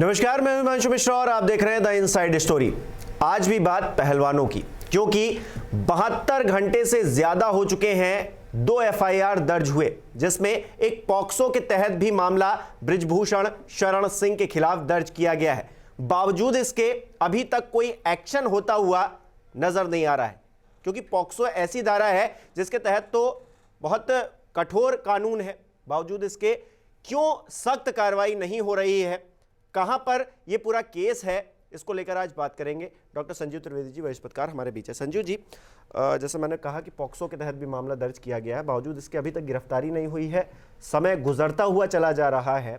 नमस्कार, मैं हिमांशु मिश्रा और आप देख रहे हैं द इनसाइड स्टोरी। आज भी बात पहलवानों की, क्योंकि 72 घंटे से ज्यादा हो चुके हैं। 2 एफआईआर दर्ज हुए, जिसमें एक पॉक्सो के तहत भी मामला बृजभूषण शरण सिंह के खिलाफ दर्ज किया गया है। बावजूद इसके अभी तक कोई एक्शन होता हुआ नजर नहीं आ रहा है, क्योंकि पॉक्सो ऐसी धारा है जिसके तहत तो बहुत कठोर कानून है। बावजूद इसके क्यों सख्त कार्रवाई नहीं हो रही है, कहां पर यह पूरा केस है, इसको लेकर आज बात करेंगे। डॉक्टर संजीव त्रिवेदी जी वरिष्ठ पत्रकार हमारे बीच है। संजीव जी, जैसे मैंने कहा कि पॉक्सो के तहत भी मामला दर्ज किया गया है, बावजूद इसके अभी तक गिरफ्तारी नहीं हुई है। समय गुजरता हुआ चला जा रहा है,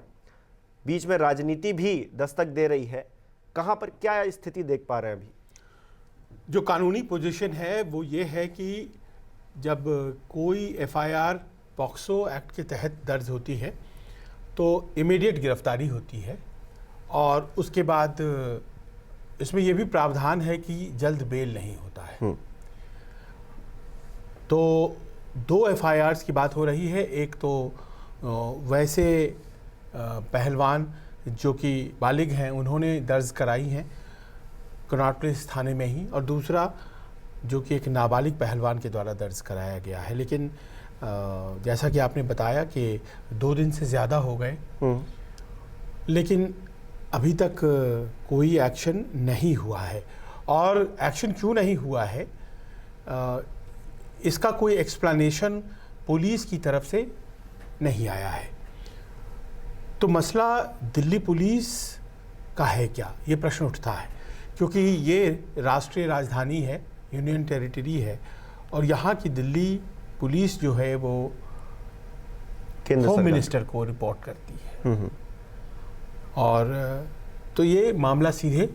बीच में राजनीति भी दस्तक दे रही है। कहां पर क्या स्थिति देख पा रहे हैं? अभी जो कानूनी पोजीशन है वो ये है कि जब कोई एफआईआर पॉक्सो एक्ट के तहत दर्ज होती है तो इमीडिएट गिरफ्तारी होती है, और उसके बाद इसमें यह भी प्रावधान है कि जल्द बेल नहीं होता है। तो 2 एफआईआर्स की बात हो रही है। एक तो वैसे पहलवान जो कि बालिग हैं उन्होंने दर्ज कराई हैं कनॉट प्लेस थाने में ही, और दूसरा जो कि एक नाबालिग पहलवान के द्वारा दर्ज कराया गया है। लेकिन जैसा कि आपने बताया कि 2 दिन से ज़्यादा हो गए, लेकिन अभी तक कोई एक्शन नहीं हुआ है। और एक्शन क्यों नहीं हुआ है, इसका कोई एक्सप्लेनेशन पुलिस की तरफ से नहीं आया है। तो मसला दिल्ली पुलिस का है क्या, ये प्रश्न उठता है, क्योंकि ये राष्ट्रीय राजधानी है, यूनियन टेरिटरी है, और यहाँ की दिल्ली पुलिस जो है वो होम मिनिस्टर को रिपोर्ट करती है। और तो ये मामला सीधे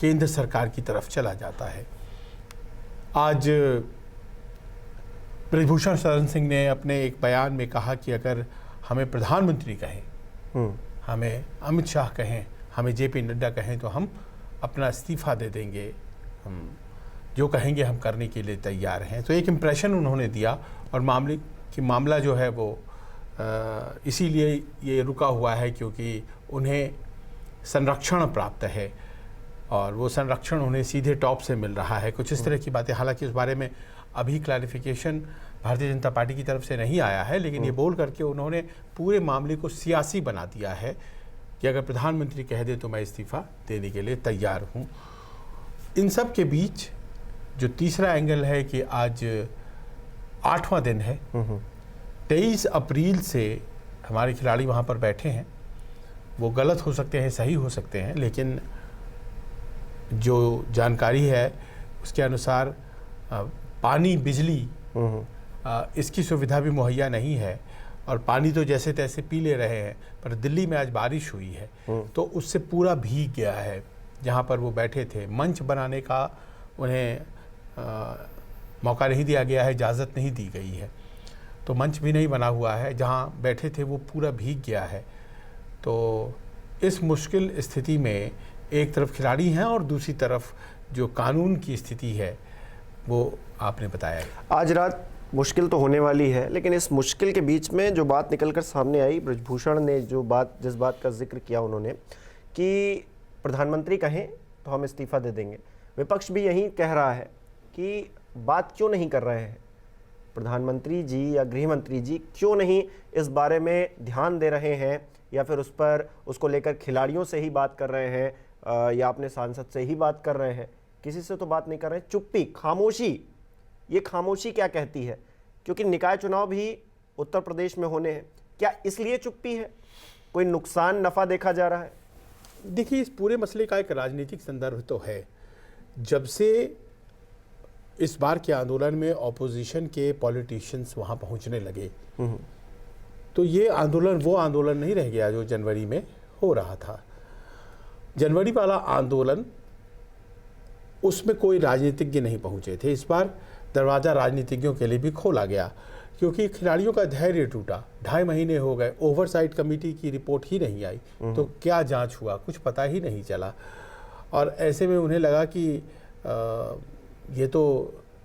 केंद्र सरकार की तरफ चला जाता है। आज बृजभूषण शरण सिंह ने अपने एक बयान में कहा कि अगर हमें प्रधानमंत्री कहें, हमें अमित शाह कहें, हमें जेपी नड्डा कहें तो हम अपना इस्तीफा दे देंगे, हम जो कहेंगे हम करने के लिए तैयार हैं। तो एक इम्प्रेशन उन्होंने दिया, और मामला जो है वो इसीलिए ये रुका हुआ है क्योंकि उन्हें संरक्षण प्राप्त है, और वो संरक्षण उन्हें सीधे टॉप से मिल रहा है। कुछ इस तरह की बातें, हालांकि उस बारे में अभी क्लैरिफिकेशन भारतीय जनता पार्टी की तरफ से नहीं आया है, लेकिन ये बोल करके उन्होंने पूरे मामले को सियासी बना दिया है कि अगर प्रधानमंत्री कह दे तो मैं इस्तीफा देने के लिए तैयार हूँ। इन सब के बीच जो तीसरा एंगल है कि आज 8वां दिन है, 23 अप्रैल से हमारे खिलाड़ी वहाँ पर बैठे हैं। वो गलत हो सकते हैं, सही हो सकते हैं, लेकिन जो जानकारी है उसके अनुसार पानी, बिजली, इसकी सुविधा भी मुहैया नहीं है, और पानी तो जैसे तैसे पी ले रहे हैं। पर दिल्ली में आज बारिश हुई है तो उससे पूरा भीग गया है जहाँ पर वो बैठे थे। मंच बनाने का उन्हें मौका नहीं दिया गया है, इजाज़त नहीं दी गई है, तो मंच भी नहीं बना हुआ है। जहाँ बैठे थे वो पूरा भीग गया है। तो इस मुश्किल स्थिति में एक तरफ खिलाड़ी हैं और दूसरी तरफ जो कानून की स्थिति है वो आपने बताया। आज रात मुश्किल तो होने वाली है, लेकिन इस मुश्किल के बीच में जो बात निकलकर सामने आई, बृजभूषण ने जिस बात का जिक्र किया उन्होंने कि प्रधानमंत्री कहें तो हम इस्तीफा दे देंगे। विपक्ष भी यही कह रहा है कि बात क्यों नहीं कर रहे हैं प्रधानमंत्री जी या गृह मंत्री जी, क्यों नहीं इस बारे में ध्यान दे रहे हैं, या फिर उसको लेकर खिलाड़ियों से ही बात कर रहे हैं, या अपने सांसद से ही बात कर रहे हैं। किसी से तो बात नहीं कर रहे हैं। चुप्पी, खामोशी, ये खामोशी क्या कहती है? क्योंकि निकाय चुनाव भी उत्तर प्रदेश में होने हैं। क्या इसलिए चुप्पी है? कोई नुकसान नफा देखा जा रहा है? देखिए, इस पूरे मसले का एक राजनीतिक संदर्भ तो है। जब से इस बार के आंदोलन में ऑपोजिशन के पॉलिटिशियंस वहाँ पहुँचने लगे, तो ये आंदोलन वो आंदोलन नहीं रह गया जो जनवरी में हो रहा था। जनवरी वाला आंदोलन, उसमें कोई राजनीतिज्ञ नहीं पहुँचे थे। इस बार दरवाज़ा राजनीतिज्ञों के लिए भी खोला गया, क्योंकि खिलाड़ियों का धैर्य टूटा। 2.5 महीने हो गए, ओवरसाइट कमेटी की रिपोर्ट ही नहीं आई, तो क्या जांच हुआ कुछ पता ही नहीं चला। और ऐसे में उन्हें लगा कि ये तो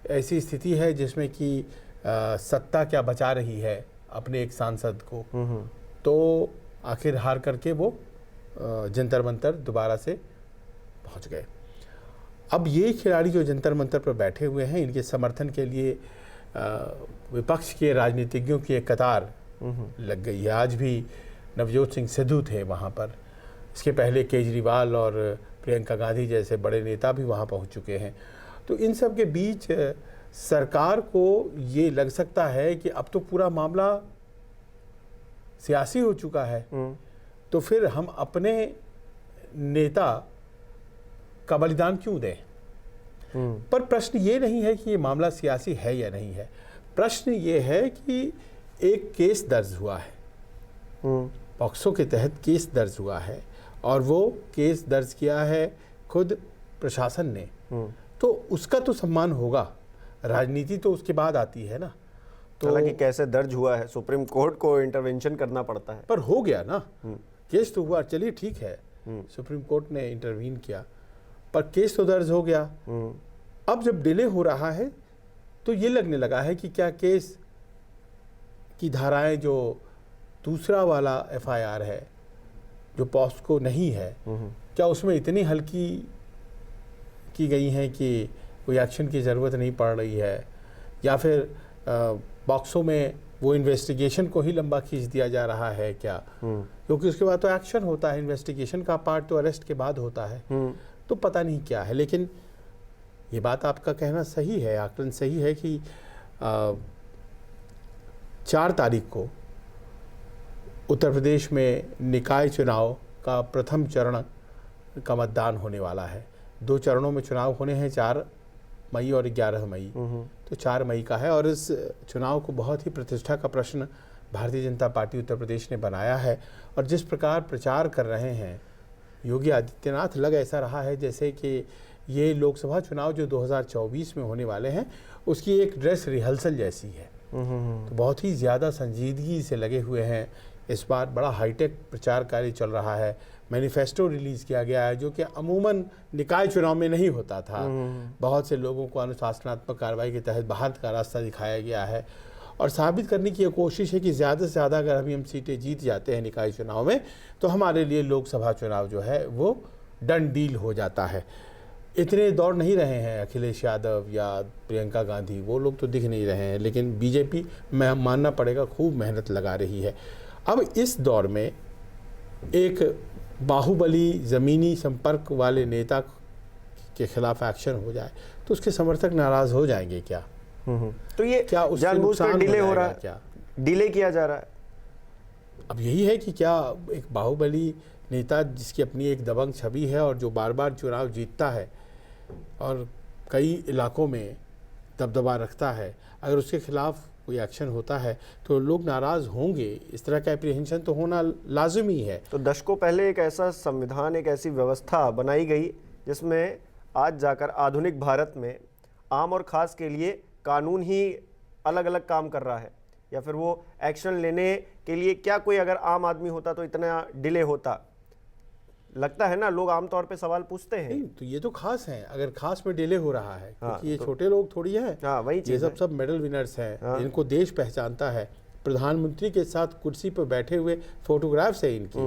ऐसी स्थिति है जिसमें कि सत्ता क्या बचा रही है अपने एक सांसद को, तो आखिर हार करके वो जंतर मंतर दोबारा से पहुंच गए। अब ये खिलाड़ी जो जंतर मंतर पर बैठे हुए हैं, इनके समर्थन के लिए विपक्ष के राजनीतिज्ञों की एक कतार लग गई है। आज भी नवजोत सिंह सिद्धू थे वहाँ पर, इसके पहले केजरीवाल और प्रियंका गांधी जैसे बड़े नेता भी वहाँ पहुँच चुके हैं। तो इन सब के बीच सरकार को ये लग सकता है कि अब तो पूरा मामला सियासी हो चुका है, तो फिर हम अपने नेता का बलिदान क्यों दें। पर प्रश्न ये नहीं है कि ये मामला सियासी है या नहीं है, प्रश्न ये है कि एक केस दर्ज हुआ है, पॉक्सो के तहत केस दर्ज हुआ है, और वो केस दर्ज किया है खुद प्रशासन ने, तो उसका तो सम्मान होगा। राजनीति तो उसके बाद आती है ना। तो हालांकि कैसे दर्ज हुआ है, सुप्रीम कोर्ट को इंटरवेंशन करना पड़ता है, पर हो गया ना, केस तो हुआ, चलिए ठीक है, सुप्रीम कोर्ट ने इंटरवीन किया, पर केस तो दर्ज हो गया। अब जब डिले हो रहा है तो ये लगने लगा है कि क्या केस की धाराएं, जो दूसरा वाला एफआईआर है जो पॉक्सो नहीं है, क्या उसमें इतनी हल्की की गई हैं कि कोई एक्शन की ज़रूरत नहीं पड़ रही है, या फिर पॉक्सो में वो इन्वेस्टिगेशन को ही लंबा खींच दिया जा रहा है क्या, क्योंकि उसके बाद तो एक्शन होता है, इन्वेस्टिगेशन का पार्ट तो अरेस्ट के बाद होता है। तो पता नहीं क्या है, लेकिन ये बात आपका कहना सही है, आकलन सही है कि 4 तारीख को उत्तर प्रदेश में निकाय चुनाव का प्रथम चरण का मतदान होने वाला है। 2 चरणों में चुनाव होने हैं, 4 मई और 11 मई। तो 4 मई का है, और इस चुनाव को बहुत ही प्रतिष्ठा का प्रश्न भारतीय जनता पार्टी उत्तर प्रदेश ने बनाया है। और जिस प्रकार प्रचार कर रहे हैं योगी आदित्यनाथ, लग ऐसा रहा है जैसे कि ये लोकसभा चुनाव जो 2024 में होने वाले हैं उसकी एक ड्रेस रिहर्सल जैसी है। तो बहुत ही ज़्यादा संजीदगी से लगे हुए हैं। इस बार बड़ा हाईटेक प्रचार कार्य चल रहा है। मैनिफेस्टो रिलीज़ किया गया है जो कि अमूमन निकाय चुनाव में नहीं होता था। बहुत से लोगों को अनुशासनात्मक कार्रवाई के तहत बाहर का रास्ता दिखाया गया है, और साबित करने की ये कोशिश है कि ज़्यादा से ज़्यादा अगर हम सीटें जीत जाते हैं निकाय चुनाव में, तो हमारे लिए लोकसभा चुनाव जो है वो डन डील हो जाता है। इतने दौड़ नहीं रहे हैं अखिलेश यादव या प्रियंका गांधी, वो लोग तो दिख नहीं रहे हैं, लेकिन बीजेपी में मानना पड़ेगा खूब मेहनत लगा रही है। अब इस दौर में एक बाहुबली ज़मीनी संपर्क वाले नेता के खिलाफ एक्शन हो जाए तो उसके समर्थक नाराज़ हो जाएंगे क्या? तो ये क्या जानबूझकर डिले हो रहा है, क्या डिले किया जा रहा है? अब यही है कि क्या एक बाहुबली नेता जिसकी अपनी एक दबंग छवि है और जो बार बार चुनाव जीतता है और कई इलाकों में दबदबा रखता है, अगर उसके खिलाफ कोई एक्शन होता है तो लोग नाराज़ होंगे। इस तरह का एप्रीहेंशन तो होना लाजमी है। तो दशकों पहले एक ऐसा संविधान, एक ऐसी व्यवस्था बनाई गई जिसमें आज जाकर आधुनिक भारत में आम और ख़ास के लिए कानून ही अलग अलग काम कर रहा है, या फिर वो एक्शन लेने के लिए क्या कोई अगर आम आदमी होता तो इतना डिले होता? लगता है ना, लोग आमतौर पे सवाल पूछते हैं। नहीं, तो ये तो खास है, अगर खास में डिले हो रहा है, हाँ, क्योंकि ये छोटे लोग थोड़ी है। हाँ, वही ये सब मेडल विनर्स हैं, इनको देश पहचानता है। प्रधानमंत्री के साथ कुर्सी पर बैठे हुए फोटोग्राफ्स है इनकी,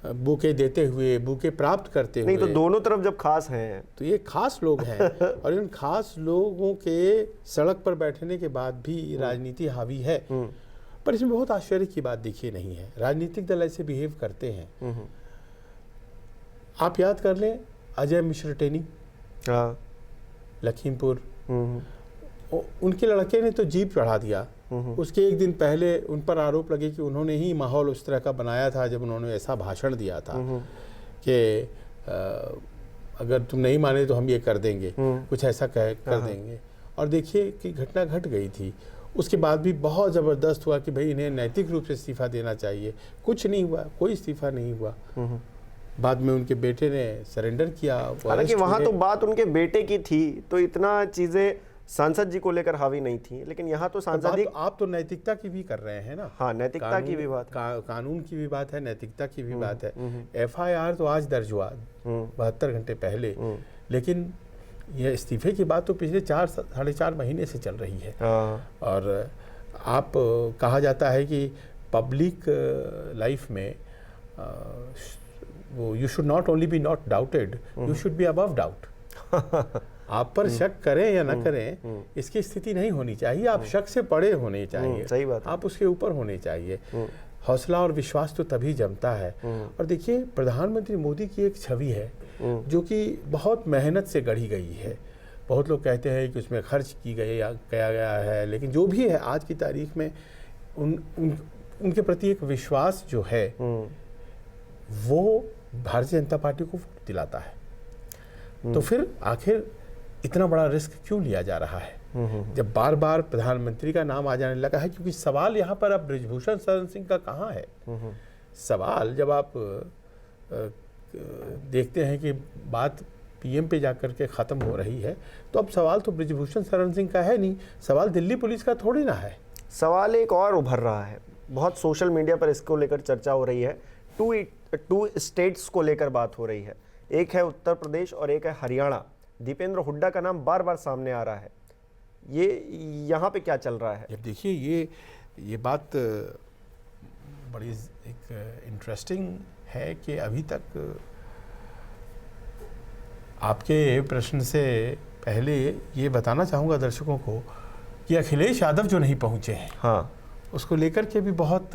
बुके देते हुए, बुके प्राप्त करते हुए। नहीं, तो दोनों तरफ जब खास हैं तो ये खास लोग हैं और इन खास लोगों के सड़क पर बैठने के बाद भी राजनीति हावी है। पर इसमें बहुत आश्चर्य की बात देखिए नहीं है, राजनीतिक दल ऐसे बिहेव करते हैं। आप याद कर लें अजय मिश्र टेनी, हाँ, लखीमपुर, उनके लड़के ने तो जीप चढ़ा दिया। उसके एक दिन पहले उन पर आरोप लगे कि उन्होंने ही माहौल उस तरह का बनाया था जब उन्होंने ऐसा भाषण दिया था कि अगर तुम नहीं माने तो हम ये कर देंगे, कुछ ऐसा कर देंगे। और देखिए कि घटना घट गई थी। उसके बाद भी बहुत ज़बरदस्त हुआ कि भाई इन्हें नैतिक रूप से इस्तीफ़ा देना चाहिए। कुछ नहीं हुआ, कोई इस्तीफ़ा नहीं हुआ। बाद में उनके बेटे ने सरेंडर किया। हालांकि वहाँ तो बात उनके बेटे की थी, तो इतना चीज़ें सांसद जी को लेकर हावी नहीं थी, लेकिन यहाँ तो सांसद जी, आप तो नैतिकता की भी कर रहे हैं ना। हाँ, नैतिकता की भी बात, कानून की भी बात है, नैतिकता की भी बात है। एफआईआर तो आज दर्ज हुआ 72 घंटे पहले, लेकिन यह इस्तीफे की बात तो पिछले 4-4.5 महीने से चल रही है। और आप कहा जाता है कि पब्लिक लाइफ में वो you should not only be not doubted, you should be above doubt. आप पर शक करें या ना करें इसकी स्थिति नहीं होनी चाहिए। आप शक से परे होने चाहिए, सही बात है। आप उसके ऊपर होने चाहिए। हौसला और विश्वास तो तभी जमता है। और देखिए, प्रधानमंत्री मोदी की एक छवि है जो कि बहुत मेहनत से गढ़ी गई है। बहुत लोग कहते हैं कि उसमें खर्च की गई या किया गया है, लेकिन जो भी है आज की तारीख में उनके प्रति एक विश्वास जो है वो भारतीय जनता पार्टी को वोट दिलाता है। तो फिर आखिर इतना बड़ा रिस्क क्यों लिया जा रहा है जब बार बार प्रधानमंत्री का नाम आ जाने लगा है? क्योंकि सवाल यहाँ पर अब बृजभूषण शरण सिंह का कहाँ है। सवाल जब आप देखते हैं कि बात पीएम पे जाकर के ख़त्म हो रही है, तो अब सवाल तो बृजभूषण शरण सिंह का है नहीं, सवाल दिल्ली पुलिस का थोड़ी ना है। सवाल एक और उभर रहा है, बहुत सोशल मीडिया पर इसको लेकर चर्चा हो रही है। टू स्टेट्स को लेकर बात हो रही है, एक है उत्तर प्रदेश और एक है हरियाणा। दीपेंद्र हुड्डा का नाम बार बार सामने आ रहा है, ये यहाँ पे क्या चल रहा है? अब देखिए, ये बात बड़ी एक इंटरेस्टिंग है कि अभी तक आपके प्रश्न से पहले ये बताना चाहूँगा दर्शकों को कि अखिलेश यादव जो नहीं पहुँचे हैं, हाँ, उसको लेकर के भी बहुत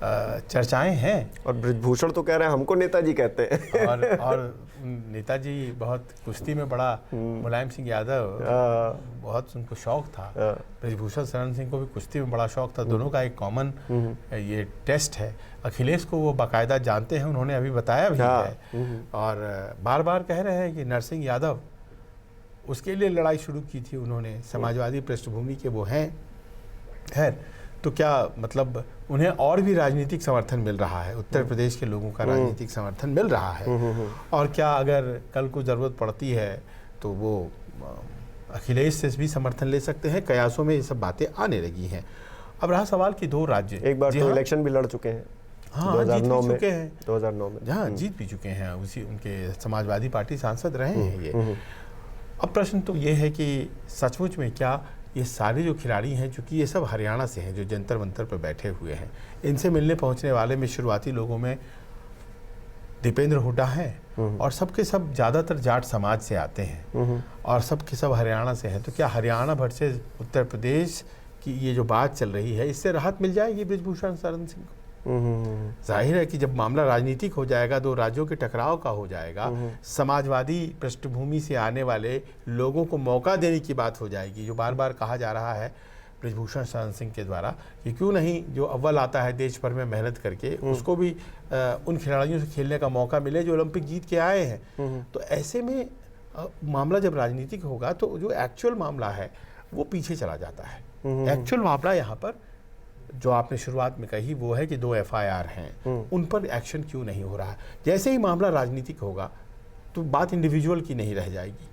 चर्चाएं हैं। और बृजभूषण तो कह रहे हैं हमको नेताजी कहते हैं। और नेताजी बहुत कुश्ती में बड़ा, मुलायम सिंह यादव बहुत उनको शौक था, बृजभूषण शरण सिंह को भी कुश्ती में बड़ा शौक था। दोनों का एक कॉमन ये टेस्ट है। अखिलेश को वो बाकायदा जानते हैं, उन्होंने अभी बताया भी है। और बार बार कह रहे हैं कि नरसिंह यादव, उसके लिए लड़ाई शुरू की थी उन्होंने, समाजवादी पृष्ठभूमि के वो हैं। खैर, तो क्या मतलब उन्हें और भी राजनीतिक समर्थन मिल रहा है, उत्तर प्रदेश के लोगों का राजनीतिक समर्थन मिल रहा है। और क्या अगर कल को ज़रूरत पड़ती है तो वो अखिलेश से भी समर्थन ले सकते हैं। कयासों में ये सब बातें आने लगी हैं। अब रहा सवाल कि दो राज्य, एक बार तो इलेक्शन भी लड़ चुके हैं, हाँ, 2009 जीत भी चुके हैं, 2009 में, हाँ, जीत भी चुके हैं। उसी उनके समाजवादी पार्टी सांसद रहे हैं ये। अब प्रश्न तो ये है कि सचमुच में क्या ये सारे जो खिलाड़ी हैं, चूँकि ये सब हरियाणा से हैं, जो जंतर मंतर पर बैठे हुए हैं, इनसे मिलने पहुंचने वाले में शुरुआती लोगों में दीपेंद्र हुड्डा हैं और सबके सब ज़्यादातर जाट समाज से आते हैं और सबके सब हरियाणा से हैं। तो क्या हरियाणा भर से उत्तर प्रदेश की ये जो बात चल रही है, इससे राहत मिल जाएगी बृजभूषण शरण सिंह को? जाहिर है कि जब मामला राजनीतिक हो जाएगा, दो राज्यों के टकराव का हो जाएगा, समाजवादी पृष्ठभूमि से आने वाले लोगों को मौका देने की बात हो जाएगी। जो बार बार कहा जा रहा है बृजभूषण शरण सिंह के द्वारा कि क्यों नहीं जो अव्वल आता है देश भर में मेहनत करके, उसको भी उन खिलाड़ियों से खेलने का मौका मिले जो ओलंपिक जीत के आए हैं। तो ऐसे में मामला जब राजनीतिक होगा तो जो एक्चुअल मामला है वो पीछे चला जाता है। एक्चुअल मामला यहाँ पर जो आपने शुरुआत में कही वो है कि 2 FIR हैं, उन पर एक्शन क्यों नहीं हो रहा। जैसे ही मामला राजनीतिक होगा तो बात इंडिविजुअल की नहीं रह जाएगी,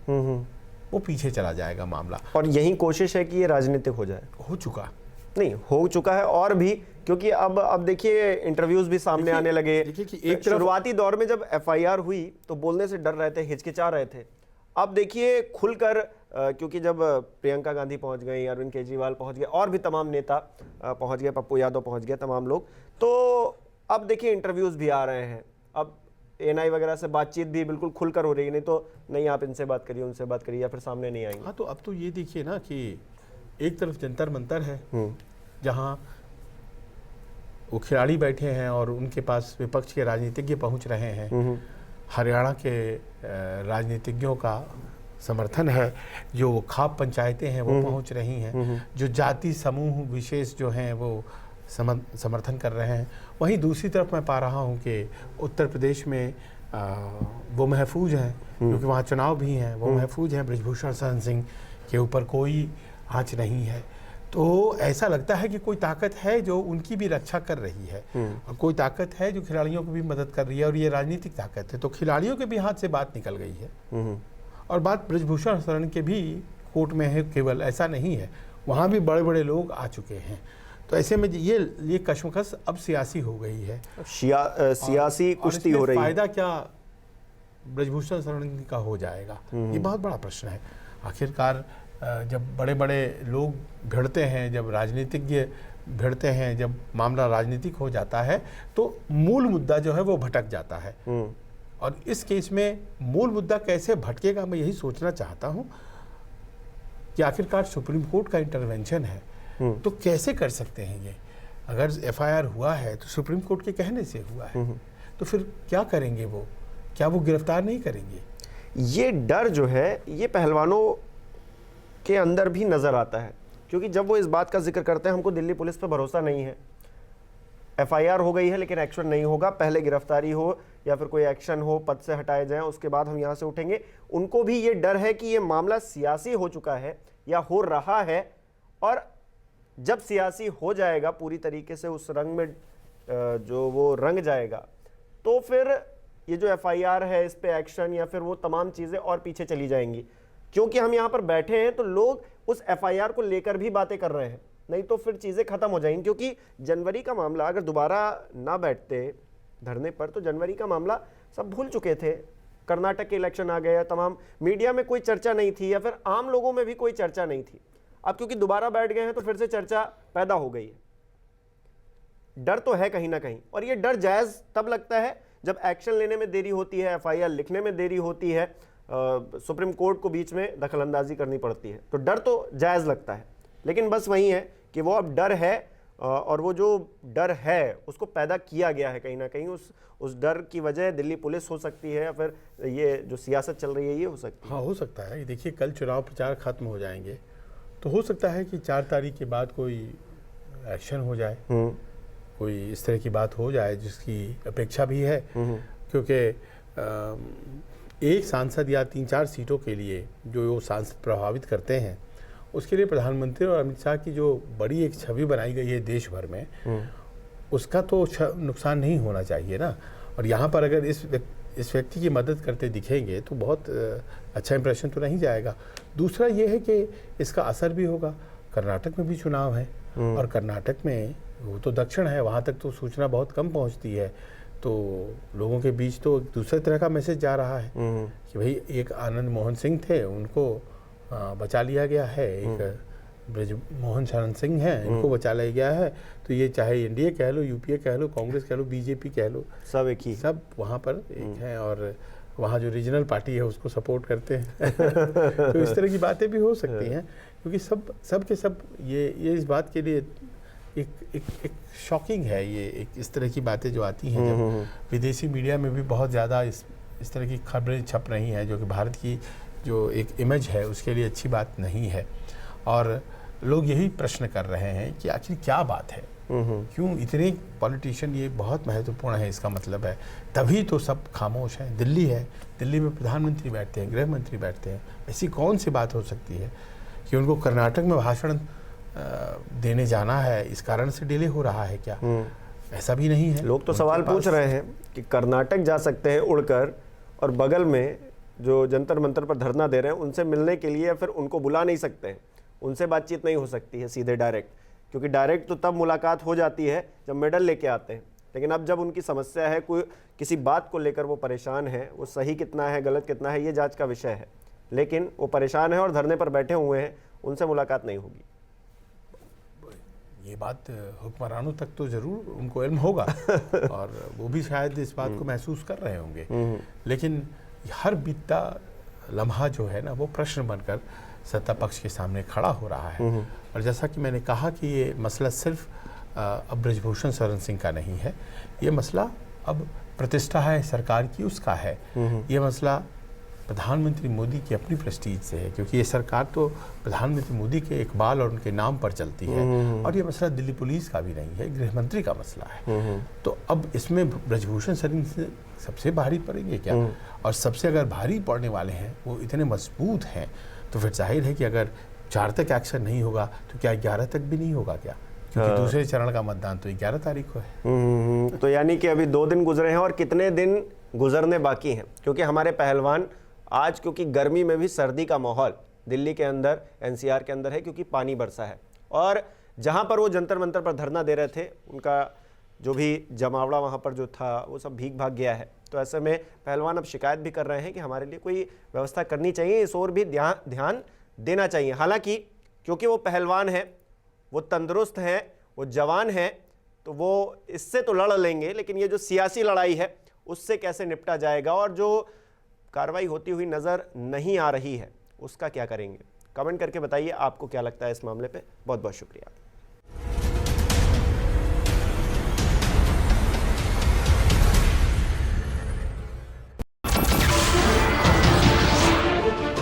वो पीछे चला जाएगा मामला। और यही कोशिश है कि ये राजनीतिक हो जाए। हो चुका नहीं, हो चुका है और भी, क्योंकि अब देखिए इंटरव्यूज भी सामने आने लगे। देखिए कि एक शुरुआती दौर में जब FIR हुई तो बोलने से डर रहे थे, हिचकिचा रहे थे। अब देखिए खुलकर, क्योंकि जब प्रियंका गांधी पहुंच गई, अरविंद केजरीवाल पहुंच गए और भी तमाम नेता पहुंच गए, पप्पू यादव पहुंच गए, तमाम लोग, तो अब देखिए इंटरव्यूज भी आ रहे हैं। अब NI वगैरह से बातचीत भी बिल्कुल खुलकर हो रही है, नहीं तो नहीं आप इनसे बात करिए, उनसे बात करिए, या फिर सामने नहीं आएंगे। हाँ, तो अब तो ये देखिए ना कि एक तरफ जंतर मंतर है जहाँ वो खिलाड़ी बैठे हैं और उनके पास विपक्ष के राजनीतिज्ञ पहुँच रहे हैं। हरियाणा के राजनीतिज्ञों का समर्थन है, जो खाप पंचायतें हैं वो पहुंच रही हैं, जो जाति समूह विशेष जो हैं वो समर्थन कर रहे हैं। वहीं दूसरी तरफ मैं पा रहा हूं कि उत्तर प्रदेश में वो महफूज हैं क्योंकि वहाँ चुनाव भी हैं, वो महफूज हैं, बृजभूषण शरण सिंह के ऊपर कोई आँच नहीं है। तो ऐसा लगता है कि कोई ताकत है जो उनकी भी रक्षा कर रही है और कोई ताकत है जो खिलाड़ियों की भी मदद कर रही है, और ये राजनीतिक ताकत है। तो खिलाड़ियों के भी हाथ से बात निकल गई है और बात बृजभूषण शरण के भी कोर्ट में है, केवल ऐसा नहीं है, वहाँ भी बड़े बड़े लोग आ चुके हैं। तो ऐसे में ये कशमकश अब सियासी हो गई है, सियासी कुश्ती हो रही है। फायदा क्या बृजभूषण शरण का हो जाएगा, ये बहुत बड़ा प्रश्न है। आखिरकार जब बड़े बड़े लोग भिड़ते हैं, जब राजनीतिज्ञ भिड़ते हैं, जब मामला राजनीतिक हो जाता है तो मूल मुद्दा जो है वो भटक जाता है। और इस केस में मूल मुद्दा कैसे भटकेगा, मैं यही सोचना चाहता हूं कि आखिरकार सुप्रीम कोर्ट का इंटरवेंशन है तो कैसे कर सकते हैं ये। अगर एफआईआर हुआ है तो सुप्रीम कोर्ट के कहने से हुआ है, तो फिर क्या करेंगे वो? क्या वो गिरफ्तार नहीं करेंगे? ये डर जो है ये पहलवानों के अंदर भी नजर आता है, क्योंकि जब वो इस बात का जिक्र करते हैं हमको दिल्ली पुलिस पे भरोसा नहीं है, एफआईआर हो गई है लेकिन एक्शन नहीं होगा, पहले गिरफ्तारी हो या फिर कोई एक्शन हो, पद से हटाए जाएं, उसके बाद हम यहाँ से उठेंगे। उनको भी ये डर है कि ये मामला सियासी हो चुका है या हो रहा है, और जब सियासी हो जाएगा पूरी तरीके से, उस रंग में जो वो रंग जाएगा, तो फिर ये जो एफआईआर है इस पे एक्शन या फिर वो तमाम चीज़ें और पीछे चली जाएंगी। क्योंकि हम यहाँ पर बैठे हैं तो लोग उस एफआईआर को लेकर भी बातें कर रहे हैं, नहीं तो फिर चीज़ें खत्म हो जाएंगी। क्योंकि जनवरी का मामला अगर दोबारा ना बैठते धरने पर तो जनवरी का मामला सब भूल चुके थे। कर्नाटक के इलेक्शन आ गया, तमाम मीडिया में कोई चर्चा नहीं थी या फिर आम लोगों में भी कोई चर्चा नहीं थी। अब क्योंकि दोबारा बैठ गए हैं तो फिर से चर्चा पैदा हो गई है। डर तो है कहीं ना कहीं, और ये डर जायज़ तब लगता है जब एक्शन लेने में देरी होती है, एफआईआर लिखने में देरी होती है, सुप्रीम कोर्ट को बीच में दखलंदाजी करनी पड़ती है, तो डर तो जायज़ लगता है। लेकिन बस वही है कि वो अब डर है, और वो जो डर है उसको पैदा किया गया है कहीं ना कहीं। उस डर की वजह दिल्ली पुलिस हो सकती है या फिर ये जो सियासत चल रही है ये हो सकती है। हाँ, हो सकता है। देखिए, कल चुनाव प्रचार खत्म हो जाएंगे तो हो सकता है कि 4 तारीख के बाद कोई एक्शन हो जाए, कोई इस तरह की बात हो जाए जिसकी अपेक्षा भी है। क्योंकि एक सांसद या 3-4 सीटों के लिए जो वो सांसद प्रभावित करते हैं, उसके लिए प्रधानमंत्री और अमित शाह की जो बड़ी एक छवि बनाई गई है देश भर में, उसका तो नुकसान नहीं होना चाहिए ना। और यहाँ पर अगर इस व्यक्ति की मदद करते दिखेंगे तो बहुत अच्छा इंप्रेशन तो नहीं जाएगा। दूसरा ये है कि इसका असर भी होगा। कर्नाटक में भी चुनाव है और कर्नाटक में वो तो दक्षिण है, वहाँ तक तो सूचना बहुत कम पहुँचती है, तो लोगों के बीच तो दूसरे तरह का मैसेज जा रहा है कि भाई एक आनंद मोहन सिंह थे, उनको बचा लिया गया है, एक ब्रजमोहन शरण सिंह हैं, इनको बचा लिया गया है। तो ये चाहे एनडीए कह लो, यूपीए कह लो, कांग्रेस कह लो, बीजेपी कह लो, सब एक ही, सब वहाँ पर एक हैं और वहाँ जो रीजनल पार्टी है उसको सपोर्ट करते हैं। तो इस तरह की बातें भी हो सकती हैं, क्योंकि सब के सब ये इस बात के लिए एक शॉकिंग है। ये एक इस तरह की बातें जो आती हैं, जब विदेशी मीडिया में भी बहुत ज़्यादा इस तरह की खबरें छप रही हैं, जो कि भारत की जो एक इमेज है उसके लिए अच्छी बात नहीं है। और लोग यही प्रश्न कर रहे हैं कि आखिर क्या बात है, क्यों इतने पॉलिटिशियन, ये बहुत महत्वपूर्ण है इसका मतलब है, तभी तो सब खामोश हैं। दिल्ली है, दिल्ली में प्रधानमंत्री बैठते हैं, गृह मंत्री बैठते हैं, ऐसी कौन सी बात हो सकती है कि उनको कर्नाटक में भाषण देने जाना है, इस कारण से डिले हो रहा है क्या? ऐसा भी नहीं है। लोग तो सवाल पूछ रहे हैं कि कर्नाटक जा सकते हैं उड़कर और बगल में जो जंतर मंतर पर धरना दे रहे हैं उनसे मिलने के लिए, या फिर उनको बुला नहीं सकते हैं, उनसे बातचीत नहीं हो सकती है सीधे डायरेक्ट, क्योंकि डायरेक्ट तो तब मुलाकात हो जाती है जब मेडल लेके आते हैं। लेकिन अब जब उनकी समस्या है, कोई किसी बात को लेकर वो परेशान है, वो सही कितना है गलत कितना है ये जांच का विषय है, लेकिन वो परेशान है और धरने पर बैठे हुए हैं, उनसे मुलाकात नहीं होगी। ये बात हुक्मरानों तक तो जरूर उनको इल्म होगा और वो भी शायद इस बात को महसूस कर रहे होंगे, लेकिन हर बीतता लम्हा जो है ना वो प्रश्न बनकर सत्ता पक्ष के सामने खड़ा हो रहा है। और जैसा कि मैंने कहा कि ये मसला सिर्फ अब ब्रजभूषण शरण सिंह का नहीं है, ये मसला अब प्रतिष्ठा है सरकार की उसका है। ये मसला प्रधानमंत्री मोदी की अपनी प्रेस्टीज से है, क्योंकि ये सरकार तो प्रधानमंत्री मोदी के इकबाल और उनके नाम पर चलती है। और ये मसला दिल्ली पुलिस का भी नहीं है, गृह मंत्री का मसला है। तो अब इसमें ब्रजभूषण शरण सिंह सबसे भारी पड़ेंगे क्या? और सबसे अगर भारी पड़ने वाले हैं वो इतने मजबूत हैं, तो फिर जाहिर है कि अगर 4 तक एक्शन नहीं होगा तो क्या 11 तक भी नहीं होगा क्या? क्योंकि दूसरे चरण का मतदान तो 11 तारीख को है। तो यानी कि अभी 2 दिन गुजरे हैं और कितने दिन गुजरने बाकी हैं, क्योंकि हमारे पहलवान आज, क्योंकि गर्मी में भी सर्दी का माहौल दिल्ली के अंदर एनसीआर के अंदर है, क्योंकि पानी बरसा है, और जहां पर वो जंतर मंतर पर धरना दे रहे थे उनका जो भी जमावड़ा वहां पर जो था वो सब भीग भाग गया है। तो ऐसे में पहलवान अब शिकायत भी कर रहे हैं कि हमारे लिए कोई व्यवस्था करनी चाहिए, इस ओर भी ध्यान देना चाहिए। हालांकि क्योंकि वो पहलवान है, वो तंदुरुस्त हैं, वो जवान हैं, तो वो इससे तो लड़ लेंगे, लेकिन ये जो सियासी लड़ाई है उससे कैसे निपटा जाएगा और जो कार्रवाई होती हुई नज़र नहीं आ रही है उसका क्या करेंगे? कमेंट करके बताइए आपको क्या लगता है इस मामले पे। बहुत बहुत शुक्रिया।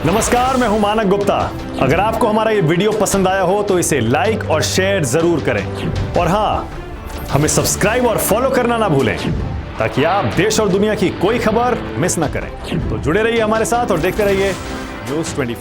नमस्कार, मैं हूं मानक गुप्ता। अगर आपको हमारा ये वीडियो पसंद आया हो तो इसे लाइक और शेयर जरूर करें और हां, हमें सब्सक्राइब और फॉलो करना ना भूलें ताकि आप देश और दुनिया की कोई खबर मिस ना करें। तो जुड़े रहिए हमारे साथ और देखते रहिए न्यूज़ 24।